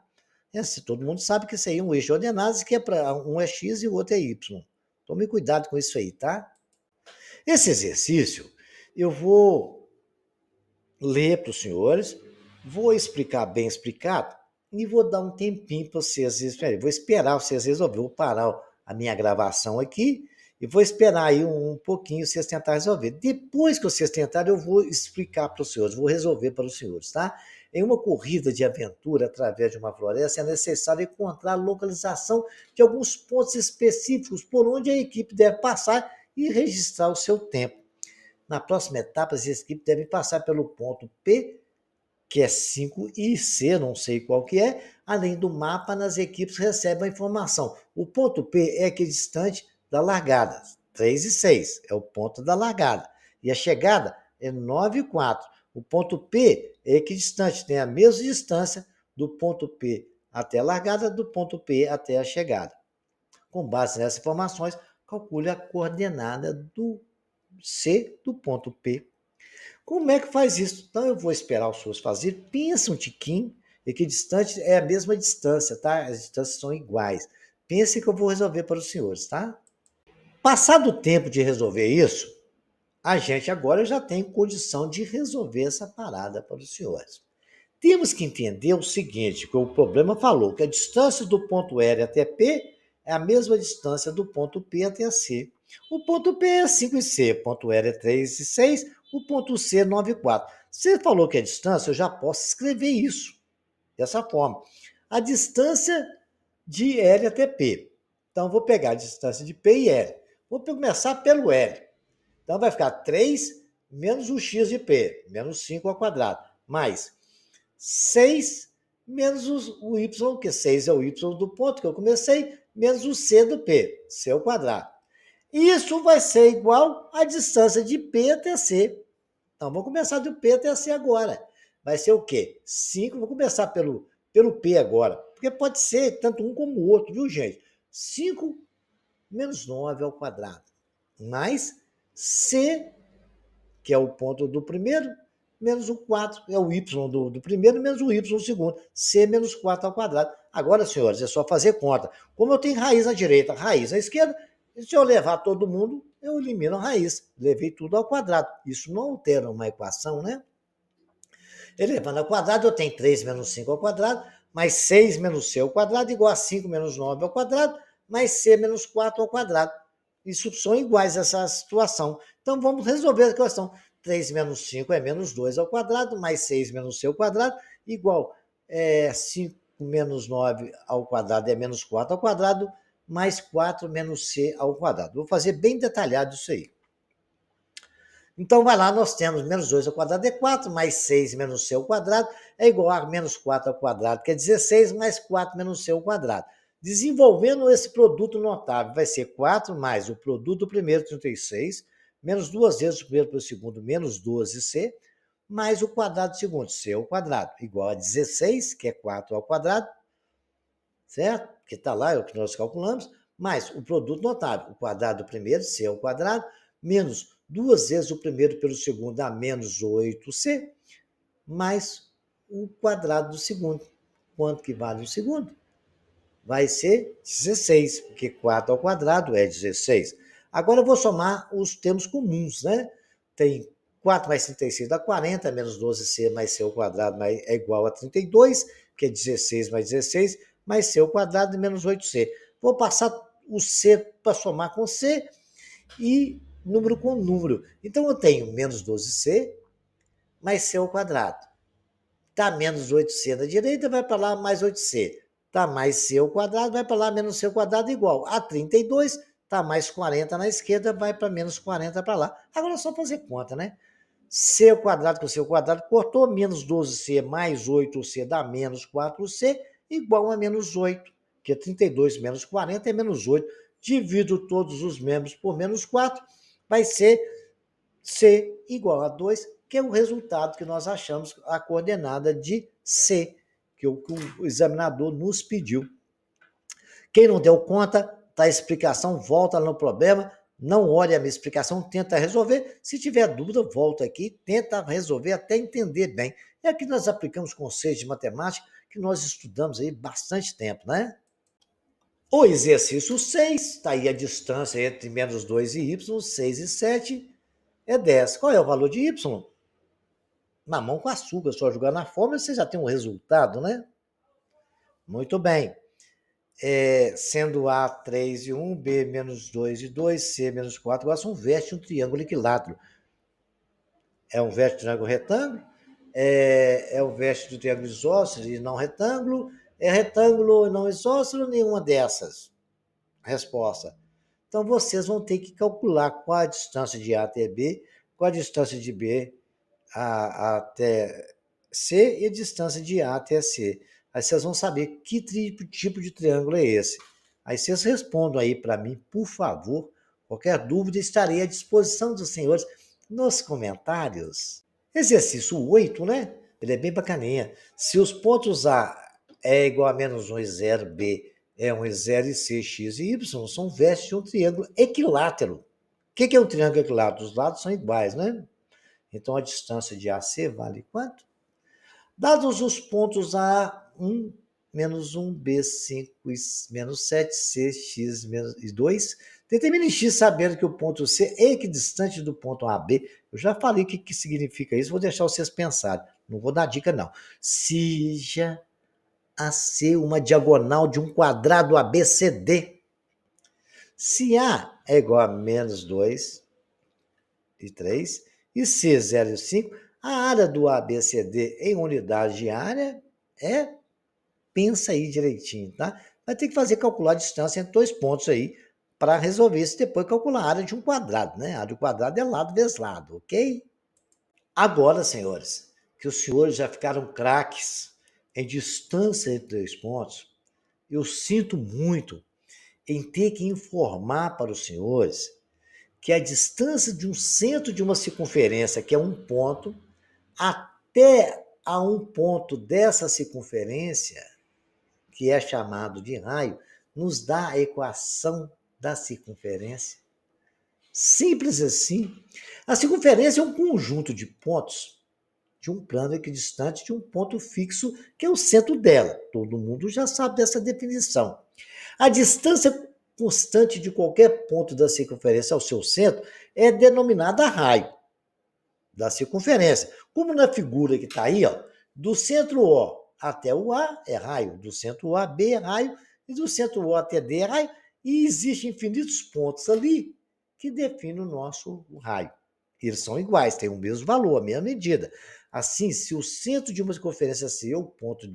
Assim, todo mundo sabe que isso aí é um eixo ordenado, que é para um é X e o outro é Y. Tome cuidado com isso aí, tá? Esse exercício eu vou ler para os senhores, vou explicar bem explicado e vou dar um tempinho para vocês resolverem. Vou esperar vocês resolverem. Vou parar a minha gravação aqui e vou esperar aí um pouquinho vocês tentarem resolver. Depois que vocês tentarem, eu vou explicar para os senhores, vou resolver para os senhores, tá? Em uma corrida de aventura através de uma floresta, é necessário encontrar a localização de alguns pontos específicos por onde a equipe deve passar e registrar o seu tempo. Na próxima etapa, as equipes devem passar pelo ponto P, que é 5, e C, não sei qual que é. Além do mapa, as equipes recebem a informação. O ponto P é equidistante da largada, 3 e 6, é o ponto da largada. E a chegada é 9 e 4. O ponto P é equidistante, tem a mesma distância do ponto P até a largada, do ponto P até a chegada. Com base nessas informações, calcule a coordenada do C do ponto P. Como é que faz isso? Então eu vou esperar os senhores fazerem, pensa um tiquinho, equidistante é a mesma distância, tá? As distâncias são iguais. Pense que eu vou resolver para os senhores, tá? Passado o tempo de resolver isso, a gente agora já tem condição de resolver essa parada para os senhores. Temos que entender o seguinte, que o problema falou que a distância do ponto L até P é a mesma distância do ponto P até C. O ponto P é 5,6, o ponto L é 3,6, o ponto C é 9,4. Você falou que é distância, eu já posso escrever isso dessa forma. A distância de L até P. Então, vou pegar a distância de P e L. Vou começar pelo L. Então, vai ficar 3 menos o x de P, menos 5 ao quadrado, mais 6 menos o y, que 6 é o y do ponto que eu comecei, menos o c do P, c ao quadrado. Isso vai ser igual à distância de P até C. Então, vou começar do P até C agora. Vai ser o quê? 5, vou começar pelo P agora, porque pode ser tanto um como o outro, viu, gente? 5 menos 9 ao quadrado, mais C, que é o ponto do primeiro, menos o 4, é o y do primeiro, menos o y do segundo, c menos 4 ao quadrado. Agora, senhores, é só fazer conta. Como eu tenho raiz na direita, raiz na esquerda, se eu levar todo mundo, eu elimino a raiz. Levei tudo ao quadrado. Isso não altera uma equação, né? Elevando ao quadrado, eu tenho 3 menos 5 ao quadrado, mais 6 menos c ao quadrado, igual a 5 menos 9 ao quadrado, mais c menos 4 ao quadrado. Isso são iguais essa situação. Então, vamos resolver a questão. 3 menos 5 é menos 2 ao quadrado, mais 6 menos c ao quadrado, igual 5 menos 9 ao quadrado é menos 4 ao quadrado, mais 4 menos c ao quadrado. Vou fazer bem detalhado isso aí. Então, vai lá, nós temos menos 2 ao quadrado é 4, mais 6 menos c ao quadrado é igual a menos 4 ao quadrado, que é 16, mais 4 menos c ao quadrado. Desenvolvendo esse produto notável, vai ser 4 mais o produto do primeiro, 36, menos 2 vezes o primeiro pelo segundo, menos 12c, mais o quadrado do segundo, c ao quadrado, igual a 16, que é 4 ao quadrado, certo? Que está lá, é o que nós calculamos, mais o produto notável, o quadrado do primeiro, c ao quadrado, menos 2 vezes o primeiro pelo segundo dá menos 8c, mais o quadrado do segundo. Quanto que vale o segundo? Vai ser 16, porque 4 ao quadrado é 16. Agora eu vou somar os termos comuns, né? Tem 4 mais 36 dá 40, menos 12c mais c ao quadrado é igual a 32, que é 16 mais 16, mais c ao quadrado e menos 8c. Vou passar o c para somar com c e número com número. Então, eu tenho menos 12c mais c ao quadrado. Está menos 8c na direita, vai para lá mais 8c. Está mais c ao quadrado, vai para lá menos c ao quadrado igual a 32. Está mais 40 na esquerda, vai para menos 40 para lá. Agora é só fazer conta, né? C ao quadrado com c ao quadrado, cortou, menos 12c mais 8c dá menos 4c, igual a menos 8, que é 32 menos 40 é menos 8. Divido todos os membros por menos 4, vai ser C igual a 2, que é o resultado que nós achamos, a coordenada de C, que o examinador nos pediu. Quem não deu conta, tá a explicação, volta no problema, não olhe a minha explicação, tenta resolver. Se tiver dúvida, volta aqui, tenta resolver até entender bem. É aqui que nós aplicamos conceitos de matemática que nós estudamos aí bastante tempo, né? O exercício 6, está aí a distância entre menos 2 e y, 6 e 7 é 10. Qual é o valor de y? Mamão com açúcar, só jogar na fórmula você já tem um resultado, né? Muito bem. Sendo A 3 e 1, B menos 2 e 2, C menos 4, agora são vértices de um triângulo equilátero. É um vértice de triângulo retângulo, é o vértice do triângulo isósceles e não retângulo, é retângulo e não isósceles, nenhuma dessas. Resposta. Então, vocês vão ter que calcular qual a distância de A até B, qual a distância de B até C e a distância de A até C. Aí vocês vão saber que tipo de triângulo é esse. Aí vocês respondam aí para mim, por favor. Qualquer dúvida, estarei à disposição dos senhores nos comentários. Exercício 8, né? Ele é bem bacaninha. Se os pontos A é igual a menos 1 e 0, B é 1 e 0 e C, X e Y são vértices de um triângulo equilátero. O que é um triângulo equilátero? Os lados são iguais, né? Então, a distância de AC vale quanto? Dados os pontos A1, menos 1, B5, menos 7, C, X, menos 2, Determine x sabendo que o ponto C é equidistante do ponto AB. Eu já falei o que significa isso, vou deixar vocês pensarem. Não vou dar dica, não. Seja AC uma diagonal de um quadrado ABCD. Se A é igual a menos 2 e 3, e C 0 e 5, a área do ABCD em unidade de área é, pensa aí direitinho, tá? Vai ter que calcular a distância entre dois pontos aí, para resolver isso depois calcular a área de um quadrado, né? A área do quadrado é lado vezes lado, ok? Agora, senhores, que os senhores já ficaram craques em distância entre dois pontos, eu sinto muito em ter que informar para os senhores que a distância de um centro de uma circunferência, que é um ponto, até a um ponto dessa circunferência, que é chamado de raio, nos dá a equação da circunferência. Simples assim. A circunferência é um conjunto de pontos de um plano equidistante de um ponto fixo, que é o centro dela. Todo mundo já sabe dessa definição. A distância constante de qualquer ponto da circunferência ao seu centro é denominada raio da circunferência. Como na figura que está aí, ó, do centro O até o A é raio, do centro O a B é raio, e do centro O até D é raio, e existem infinitos pontos ali que definem o nosso raio. Eles são iguais, têm o mesmo valor, a mesma medida. Assim, se o centro de uma circunferência C é o ponto,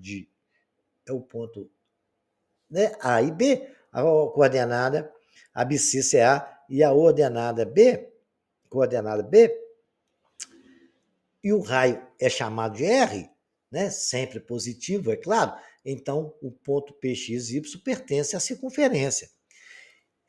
né, A e B, a coordenada abscissa é A e a coordenada B, e o raio é chamado de R, né, sempre positivo, é claro, então o ponto PXY pertence à circunferência.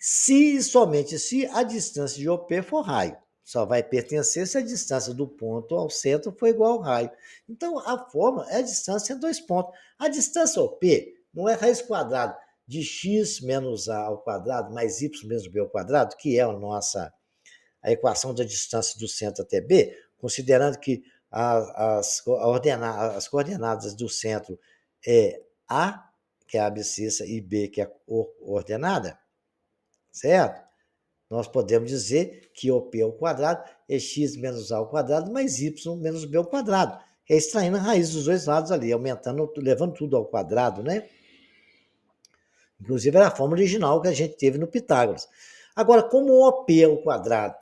Se e somente se a distância de OP for raio. Só vai pertencer se a distância do ponto ao centro for igual ao raio. Então, a fórmula é a distância entre dois pontos. A distância OP não é raiz quadrada de x menos a ao quadrado mais y menos b ao quadrado, que é a equação da distância do centro até B, considerando que as coordenadas do centro é A, que é a abscissa, e B, que é a ordenada, certo? Nós podemos dizer que OP ao quadrado é x menos a ao quadrado mais y menos b ao quadrado. É extraindo a raiz dos dois lados ali, aumentando, levando tudo ao quadrado, né? Inclusive era a fórmula original que a gente teve no Pitágoras. Agora, como OP ao quadrado,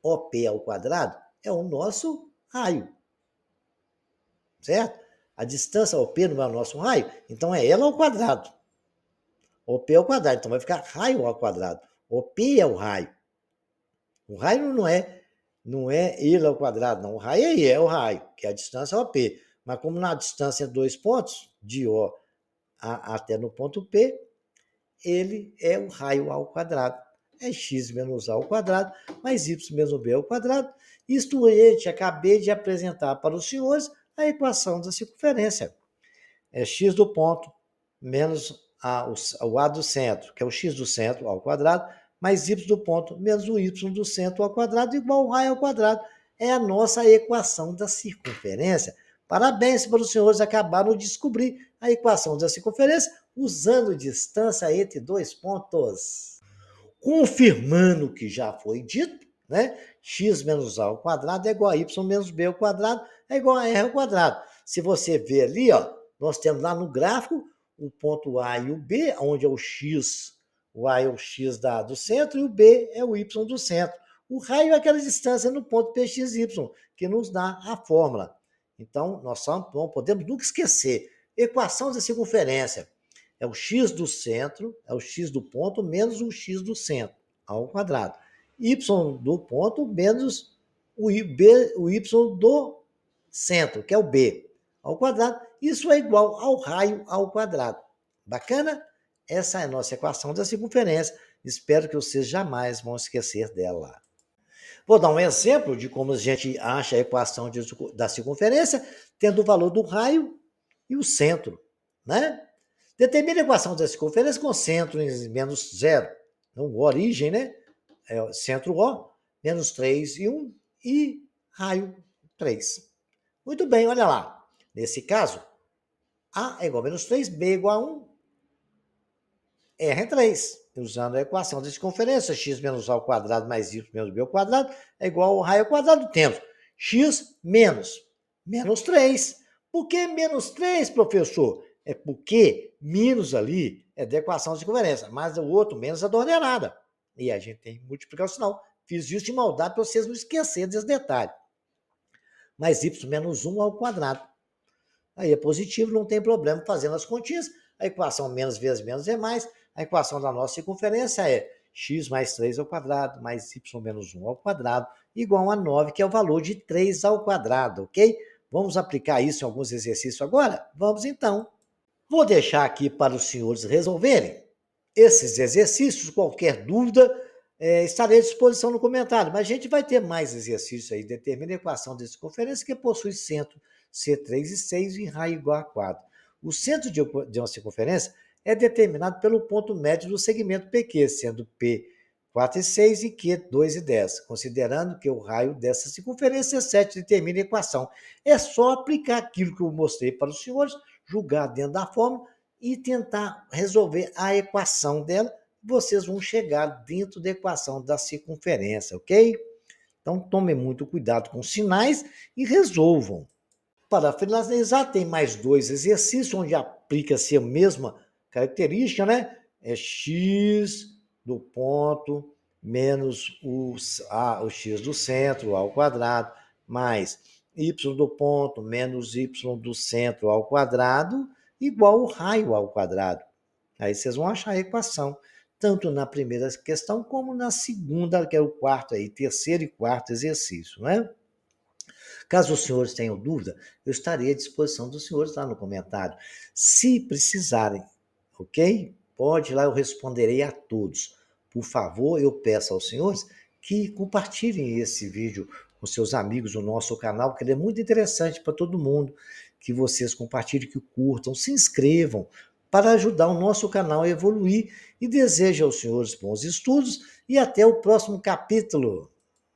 OP ao quadrado é o nosso raio, certo? A distância OP não é o nosso raio, então é ela ao quadrado. OP ao quadrado, então vai ficar raio ao quadrado. OP é o raio. O raio não é ele ao quadrado, não. O raio é o raio, que é a distância OP. Mas como na distância entre dois pontos, de O até no ponto P, ele é o raio ao quadrado. É x menos a ao quadrado, mais y menos b ao quadrado. Isto eu acabei de apresentar para os senhores a equação da circunferência. É x do ponto menos o a do centro, que é o x do centro ao quadrado, mais y do ponto menos o y do centro ao quadrado, igual ao raio ao quadrado. É a nossa equação da circunferência. Parabéns para os senhores, acabaram de descobrir a equação da circunferência usando distância entre dois pontos. Confirmando o que já foi dito, né? X menos a ao quadrado é igual a y menos b ao quadrado é igual a r ao quadrado. Se você ver ali, ó, nós temos lá no gráfico o ponto A e o B, onde é o X, o A é o X do centro e o B é o Y do centro. O raio é aquela distância no ponto PXY, que nos dá a fórmula. Então, nós só não podemos nunca esquecer. Equação da circunferência é o x do centro, é o x do ponto, menos o x do centro, ao quadrado. Y do ponto menos o y do centro, que é o b, ao quadrado. Isso é igual ao raio ao quadrado. Bacana? Essa é a nossa equação da circunferência. Espero que vocês jamais vão esquecer dela. Vou dar um exemplo de como a gente acha a equação da circunferência, tendo o valor do raio e o centro, né? Determine a equação da circunferência com centro em menos zero. Então, origem, né? É centro O, menos 3 e 1, e raio 3. Muito bem, olha lá. Nesse caso, A é igual a menos 3, B é igual a 1, R em 3, usando a equação de circunferência, x menos a ao quadrado mais y menos b ao quadrado é igual ao raio ao quadrado. Temos x menos 3. Por que menos 3, professor? É porque menos ali é da equação de circunferência, mas o outro menos é da ordenada. E a gente tem que multiplicar o sinal. Fiz isso de maldade para vocês não esquecerem desse detalhe. Mais y menos 1 ao quadrado. Aí é positivo, não tem problema fazendo as continhas. A equação menos vezes menos é mais. A equação da nossa circunferência é x mais 3 ao quadrado, mais y menos 1 ao quadrado, igual a 9, que é o valor de 3 ao quadrado, ok? Vamos aplicar isso em alguns exercícios agora? Vamos então. Vou deixar aqui para os senhores resolverem esses exercícios. Qualquer dúvida, estarei à disposição no comentário. Mas a gente vai ter mais exercícios aí. Determina a equação de circunferência que possui centro C3 e 6 em raio igual a 4. O centro de uma circunferência é determinado pelo ponto médio do segmento PQ, sendo P 4 e 6 e Q 2 e 10, considerando que o raio dessa circunferência é 7, determina a equação. É só aplicar aquilo que eu mostrei para os senhores, julgar dentro da fórmula e tentar resolver a equação dela. Vocês vão chegar dentro da equação da circunferência, ok? Então, tomem muito cuidado com os sinais e resolvam. Para finalizar, tem mais 2 exercícios, onde aplica-se a mesma característica, né? É x do ponto menos o x do centro ao quadrado, mais y do ponto menos y do centro ao quadrado, igual ao raio ao quadrado. Aí vocês vão achar a equação, tanto na primeira questão como na segunda, que é o quarto aí, terceiro e quarto exercício, né? Caso os senhores tenham dúvida, eu estarei à disposição dos senhores lá no comentário. Se precisarem, ok? Pode ir lá, eu responderei a todos. Por favor, eu peço aos senhores que compartilhem esse vídeo com seus amigos no nosso canal, porque ele é muito interessante para todo mundo. Que vocês compartilhem, que curtam, se inscrevam, para ajudar o nosso canal a evoluir. E desejo aos senhores bons estudos e até o próximo capítulo.